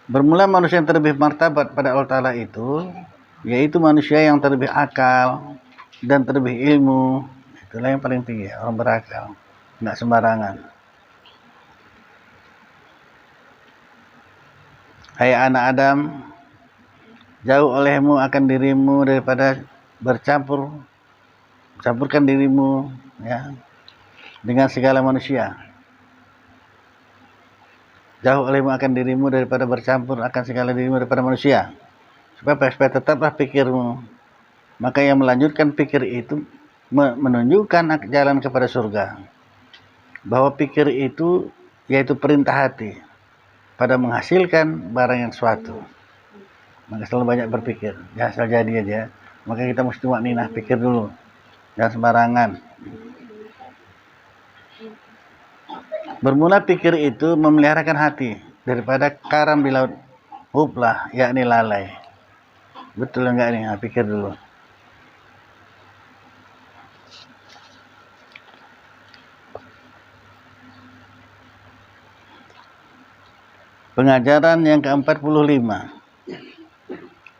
Bermula manusia yang terlebih martabat pada Allah Ta'ala itu, yaitu manusia yang terlebih akal dan terlebih ilmu. Itulah yang paling tinggi, orang berakal, nggak sembarangan. Hai anak Adam, jauh olehmu akan dirimu daripada campurkan dirimu ya dengan segala manusia. Jauh olehmu akan dirimu daripada bercampur akan segala dirimu daripada manusia. Supaya tetaplah pikirmu. Maka yang melanjutkan pikir itu menunjukkan jalan kepada surga. Bahwa pikir itu yaitu perintah hati pada menghasilkan barang yang suatu. Maka selalu banyak berpikir. Ya asal jadi aja. Maka kita mesti wakninah pikir dulu. Jangan sembarangan. Bermula pikir itu memeliharakan hati daripada karam di laut hublah, yakni lalai. Betul enggak nih? Pikir dulu. Pengajaran yang ke-45.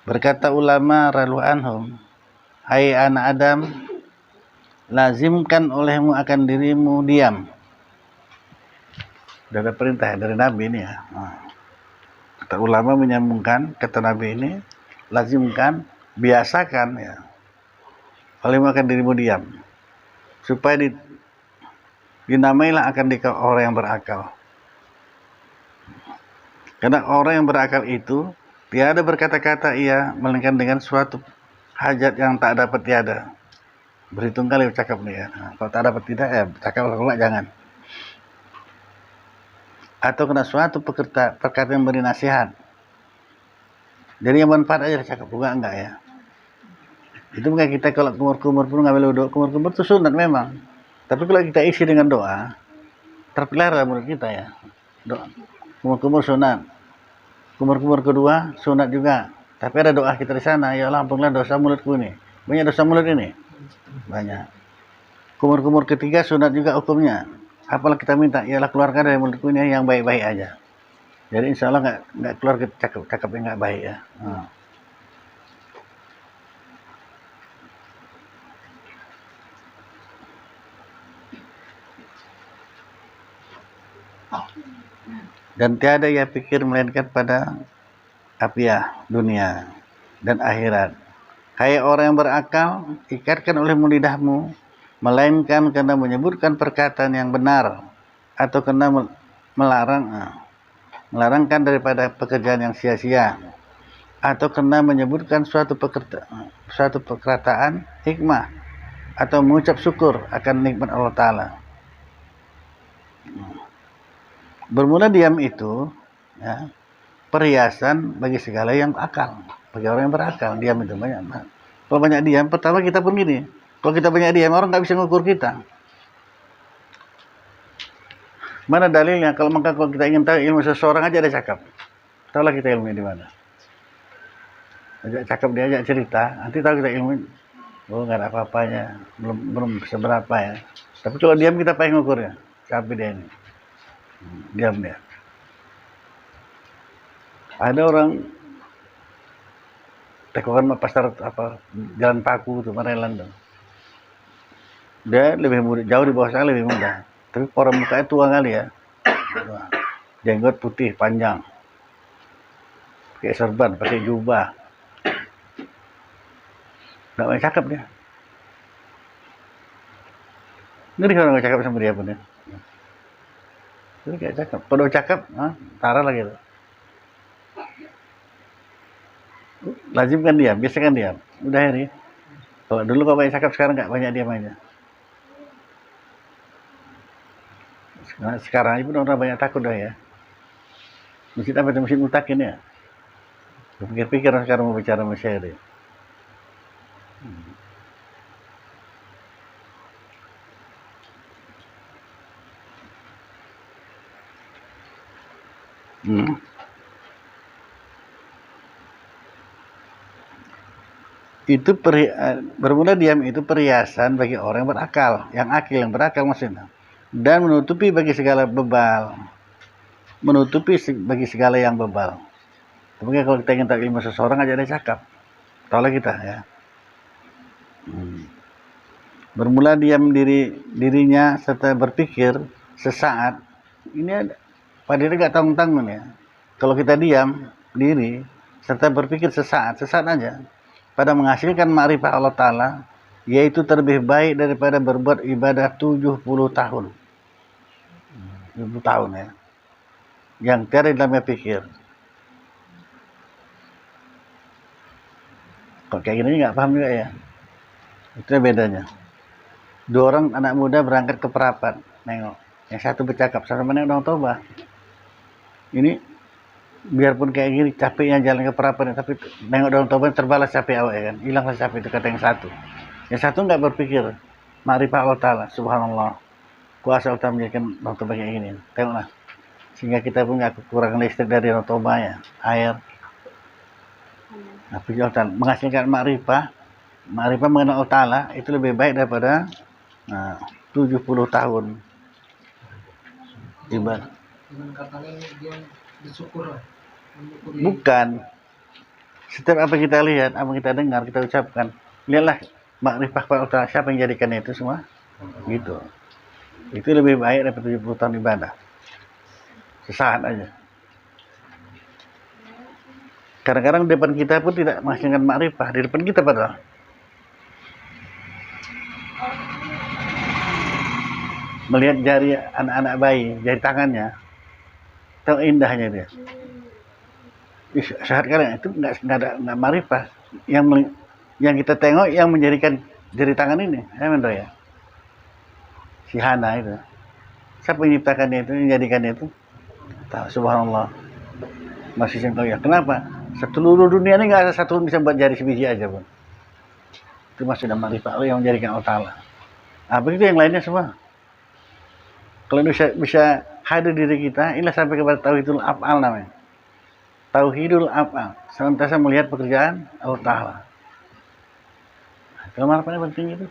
Berkata ulama radhiyallahu anhum, hai anak Adam, lazimkan olehmu akan dirimu diam. Sudah ada perintah dari Nabi ini ya. Kata ulama menyambungkan kata Nabi ini, lazimkan, biasakan ya, olehmu akan dirimu diam, supaya dinamailah akan dikau orang yang berakal. Karena orang yang berakal itu tiada berkata-kata ia melainkan dengan suatu hajat yang tak dapat tiada. Berhitung kali cakap nih ya. Kalau tak dapat tidak ya cakap kalau jangan. Atau kena suatu perkataan yang beri nasihat. Jadi yang manfaat aja cakap juga enggak ya. Itu bukan kita kalau kumur-kumur pun ngambil wudhu. Kumur-kumur itu sunat memang. Tapi kalau kita isi dengan doa, terpelihara menurut kita ya. Doa. Kumur-kumur sunat. Kumur-kumur kedua sunat juga. Tapi ada doa kita di sana, ya Allah ampunilah dosa mulutku ini. Banyak dosa mulut ini. Banyak. Kumur-kumur ketiga sunat juga hukumnya. Apalah kita minta, ya Allah keluarkan dari mulutku ini yang baik-baik aja. Jadi insya Allah nggak keluar cakap yang nggak baik ya. Dan tiada ia pikir melainkan pada apiah dunia dan akhirat. Hai orang yang berakal, ikatkan olehmu lidahmu, melainkan karena menyebutkan perkataan yang benar, atau karena melarangkan daripada pekerjaan yang sia-sia, atau karena menyebutkan suatu perkataan hikmah, atau mengucap syukur akan nikmat Allah Ta'ala. Bermula diam itu ya, perhiasan bagi segala yang akal, bagi orang yang berakal. Diam itu banyak. Kalau banyak diam, pertama kita pun gini, kalau kita banyak diam orang nggak bisa mengukur kita. Mana dalilnya? Kalau kita ingin tahu ilmu seseorang aja ada cakap. Tahulah kita ilmunya di mana. Ajak cakap, dia ajak cerita, nanti tahu kita ilmu. Oh nggak ada apa-apanya, belum seberapa ya. Tapi kalau diam kita pengen ngukurnya. Siapa dia ini? Diam dia. Ada orang tekokan pasar Jalan Paku tuh Maryland tuh. Dia lebih muda, jauh di bawah saya lebih muda. Tapi orang mukanya tua kali ya. Jenggot putih panjang. Pakai serban, pakai jubah. Nggak banyak cakap dia. Ngeri kalau nggak cakap sama dia pun ya. Jadi kayak cakap. Kalau cakap, taruh lagi tuh. Lazim kan diam, biasa kan diam. Udah ini. Kalau dulu kalau banyak cakap, sekarang nggak banyak diam aja. Sekarang ibu orang banyak takut dah ya. Masjid apa itu? Masjid Mutakin ya. Pikir-pikir sekarang mau bicara sama saya. Itu bermula diam itu perhiasan bagi orang yang berakal, yang berakal maksudnya, dan menutupi bagi segala bebal, bagi segala yang bebal. Tapi kalau kita ingin tahu ilmu seseorang aja ada cakap, tahulah kita ya. Bermula diam dirinya serta berpikir sesaat. Ini pada diri nggak tanggung-tanggung ya. Kalau kita diam diri serta berpikir sesaat aja, pada menghasilkan ma'rifah Allah Ta'ala, yaitu terlebih baik daripada berbuat ibadah 70 tahun. 70 tahun ya. Yang tiada dalamnya pikir. Kok kayak gini nggak paham juga ya. Itu bedanya. Dua orang anak muda berangkat ke perapat, nengok. Yang satu bercakap, sama nengok dong toba. Ini biarpun kayak gini capeknya jalan ke perapat, tapi nengok dong toba terbalas capek awak ya kan. Hilanglah capek itu kata yang satu. Yang satu nggak berpikir, ma'rifah Allah Ta'ala, subhanallah. Kuasa Allah menjadikan dong toba kayak gini. Tengoklah. sehingga kita pun nggak kekurangan listrik dari Danau Toba ya, air. Nah, menghasilkan ma'rifah mengenal Allah Ta'ala itu lebih baik daripada 70 tahun ibadah. Dengan katanya dia bersyukur lah. Mensyukuri. Bukan. Setiap apa kita lihat, apa kita dengar, kita ucapkan, lihatlah makrifah kepada Allah Ta'ala, siapa yang jadikan itu semua? Gitu. Itu lebih baik daripada 70 tahun ibadah. Sesaat aja. Kadang-kadang di depan kita pun tidak menghasilkan makrifah, di depan kita padahal. Melihat jari anak-anak bayi, jari tangannya, tahu indahnya dia. Saat kalian itu nggak marifah. Yang kita tengok yang menjadikan jari tangan ini, ya. Si Hana itu. Siapa yang menciptakannya itu, yang menjadikannya itu? Tahu, subhanallah. Masih sengkau ya. Kenapa? Seluruh dunia ini nggak ada satu bisa buat jari sebiji aja pun. Itu masih ada marifah Allah yang menjadikan Allah Ta'ala. Begitu yang lainnya semua. Kalau bisa hadir diri kita, inilah sampai kepada tauhidul af'al namanya. Tauhidul af'al, senantiasa melihat pekerjaan Allah Ta'ala. Kalau marifahnya penting itu.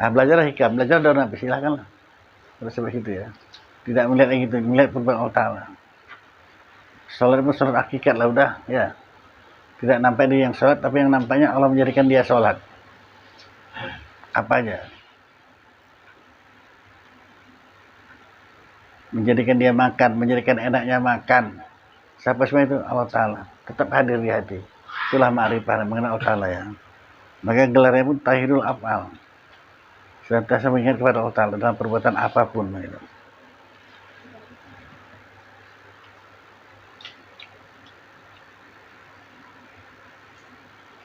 Belajarlah hikam, belajar dari Nabi, silakanlah. Terus seperti itu ya. Tidak melihat yang itu, melihat perbuatan Allah Ta'ala. Sholat pun sholat hakikat lah udah, ya. Tidak nampak dia yang sholat, tapi yang nampaknya Allah menjadikan dia sholat. Apa aja? Menjadikan dia makan, menjadikan enaknya makan. Siapa semua itu? Allah Ta'ala. Tetap hadir di hati. Itulah ma'rifah, mengenal Allah Ta'ala ya. Maka gelarnya pun tauhidul af'al. Senantiasa mengingat kepada Allah Ta'ala dalam perbuatan apapun. Gitu.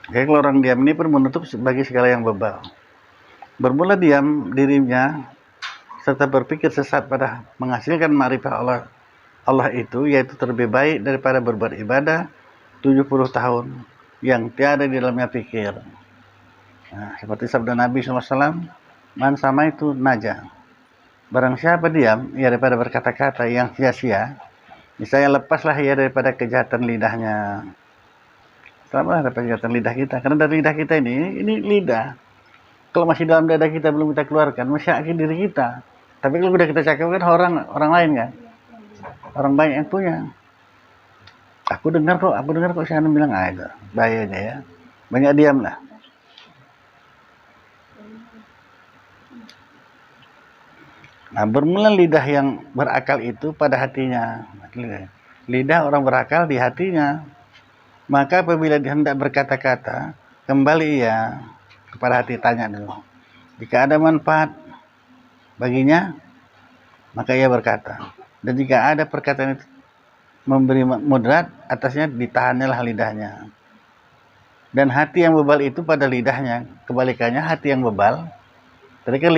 Jadi kalau orang diam ini pun menutup bagi segala yang bebal. Bermula diam dirinya serta berpikir sesat pada menghasilkan ma'rifah Allah itu, yaitu terlebih baik daripada berbuat ibadah 70 tahun yang tiada di dalamnya pikir. Nah, seperti sabda Nabi SAW, man sama itu naja. Barang siapa diam, ia daripada berkata-kata yang sia-sia, misalnya lepaslah ia daripada kejahatan lidahnya. Selamatlah daripada kejahatan lidah kita. Karena dari lidah kita ini lidah. Kalau masih dalam dada kita belum kita keluarkan, masih akhir diri kita. Tapi kalau udah kita cakapkan orang lain kan, orang banyak yang punya. Aku dengar kok si Anu bilang itu bahayanya ya. Banyak diam lah. Nah, bermula lidah yang berakal itu pada hatinya. Lidah orang berakal di hatinya. Maka apabila dia hendak berkata-kata, kembali ia kepada hati, tanya dulu. Jika ada manfaat baginya, maka ia berkata. Dan jika ada perkataan itu memberi mudarat, atasnya ditahanlah lidahnya. Dan hati yang bebal itu pada lidahnya. Kebalikannya hati yang bebal. Tadi kan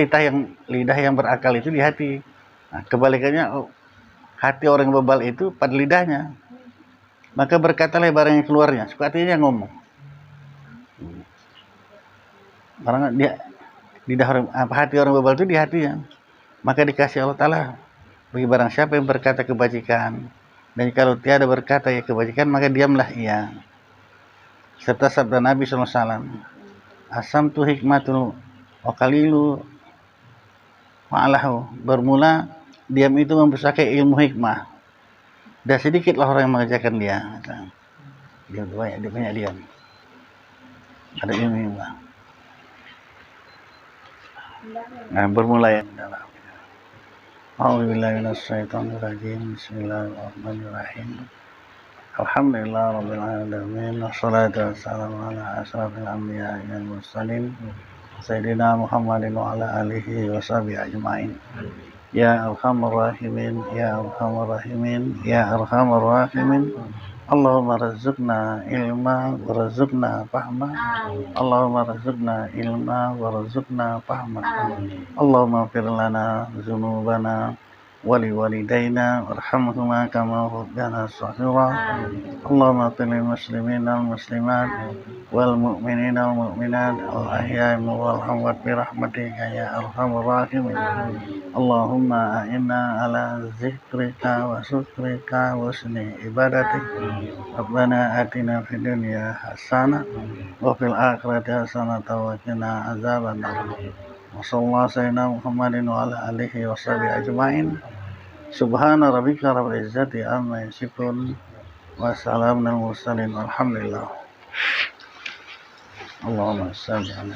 lidah yang berakal itu di hati. Nah, kebalikannya hati orang yang bebal itu pada lidahnya. Maka berkatalah barang yang keluarnya. Suka hatinya ngomong. Barang hati orang bebal itu di hatinya. Maka dikasih Allah Ta'ala bagi barang siapa yang berkata kebajikan, dan kalau tiada berkata ya kebajikan, maka diamlah ia. Serta sabda Nabi SAW, asam tu hikmatul wakalilu ma'alahu. Bermula diam itu membesarkan ilmu hikmah, dan sedikitlah orang yang mengerjakan dia. Dia banyak diam. Ada ilmu hikmah. Nah, bermula yang dalam. A'udzubillahi minasyaitonirrajim. Bismillahirrahmanirrahim. Alhamdulillah rabbil alamin. Wassalatu wassalamu ala asrafil anbiya'i wal mursalin sayyidina Muhammadin wa ala alihi wa sahbihi ajma'in. Ya arhamar rahimin, ya arhamar rahimin, ya arhamar rahimin. Allahumma razuqna ilma wa razuqna fahma. Allahumma razuqna ilma wa razuqna fahma. Allahumma fir lana dzunubana ولوالدينا وارحمهما كما ربيانا صغيرا اللهم اغفر للمسلمين والمسلمات والمؤمنين والمؤمنات الأحياء والأموات برحمتك يا أرحم الراحمين اللهم أعنا على ذكرك وشكرك وحسن عبادتك ربنا آتنا في الدنيا حسنة وفي الآخرة حسنة وقنا عذاب النار وصلى الله سيدنا محمد وعلى آله وصحبه أجمعين سبحان ربك رب العزة عما يصفون وسلام على المرسلين والحمد لله اللهم صل على